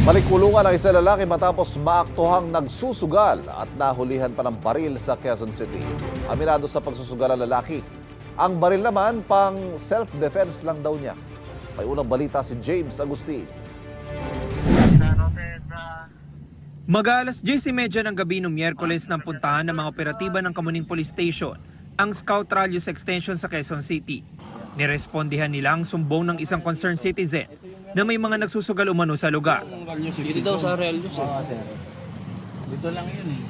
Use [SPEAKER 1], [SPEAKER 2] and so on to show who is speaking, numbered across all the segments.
[SPEAKER 1] Balik-kulungan ang isang lalaki matapos maaktuhang nagsusugal at nahulihan pa ng baril sa Quezon City. Aminado sa pagsusugal ang lalaki. Ang baril naman pang self-defense lang daw niya. May unang balita si James Agustin.
[SPEAKER 2] Mag-aalas 10:30 ng gabi noong Miyerkules nang puntahan ng mga operatiba ng Kamuning Police Station ang Scout Radius Extension sa Quezon City. Nirespondihan nila ang sumbong ng isang concerned citizen na may mga nagsusugal umano sa lugar.
[SPEAKER 3] Dito daw sa Relius Dito lang yun eh.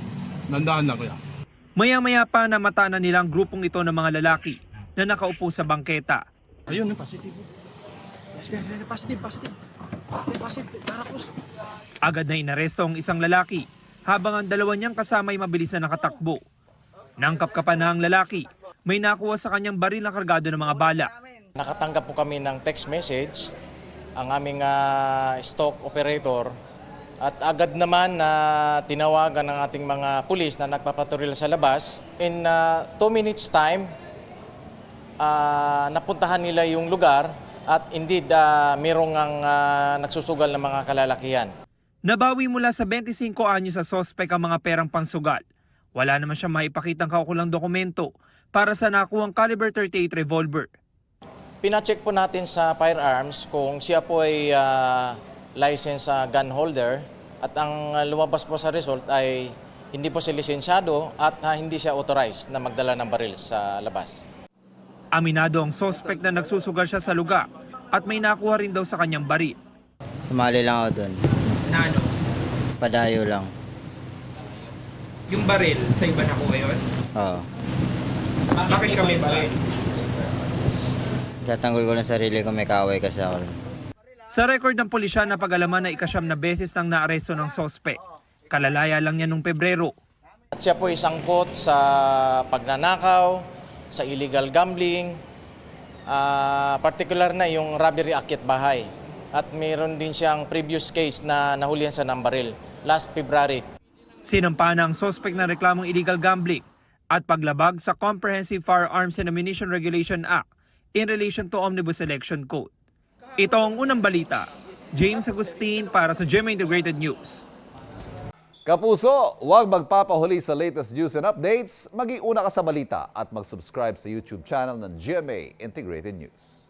[SPEAKER 4] Nandahan na kuya.
[SPEAKER 2] Maya-maya pa namata na nila ang grupong ito ng mga lalaki na nakaupo sa bangketa.
[SPEAKER 4] Ayun, positive.
[SPEAKER 3] Positive. Tarapos.
[SPEAKER 2] Agad na inaresto ang isang lalaki habang ang dalawa niyang kasama ay mabilis na nakatakbo. Nang kapkapan na ang lalaki, may nakuha sa kanyang baril na kargado ng mga bala.
[SPEAKER 5] Nakatanggap po kami ng text message ang aming stock operator at agad naman na tinawagan ng ating mga pulis na nagpapatrol sa labas. In 2 minutes time, napuntahan nila yung lugar at indeed mayroong nagsusugal ng mga kalalakihan.
[SPEAKER 2] Nabawi mula sa 25 anyo sa sospek ang mga perang pangsugal. Wala naman siyang maipakitang kaukulang dokumento para sa nakuhang caliber 38 revolver.
[SPEAKER 5] Pina-check po natin sa firearms kung siya po ay licensed gun holder at ang lumabas po sa result ay hindi po siya lisensyado at hindi siya authorized na magdala ng baril sa labas.
[SPEAKER 2] Aminado ang sospek na nagsusugal siya sa lugar at may nakuha rin daw sa kanyang baril.
[SPEAKER 6] Sumali lang ako doon.
[SPEAKER 2] Na ano?
[SPEAKER 6] Padayo lang.
[SPEAKER 2] Yung baril, sa iba nakuha yun?
[SPEAKER 6] Oo.
[SPEAKER 2] Bakit kami baril?
[SPEAKER 6] Tatanggol ko ng sarili ko, may kaaway kasi ako.
[SPEAKER 2] Sa record ng pulisya na pag-alaman na ikasyam na beses nang naaresto ng sospek. Kalalaya lang niya noong Pebrero.
[SPEAKER 5] At siya po ay sangkot sa pagnanakaw, sa illegal gambling, particular na yung robbery akyat bahay. At mayroon din siyang previous case na nahulihan sa ng baril last February.
[SPEAKER 2] Sinampa na ang sospek na reklamong illegal gambling at paglabag sa Comprehensive Firearms and Ammunition Regulation Act in relation to Omnibus Election Code. Ito ang unang balita. James Agustin para sa GMA Integrated News.
[SPEAKER 1] Kapuso, huwag magpapahuli sa latest news and updates. Mag-iuna ka sa balita at mag-subscribe sa YouTube channel ng GMA Integrated News.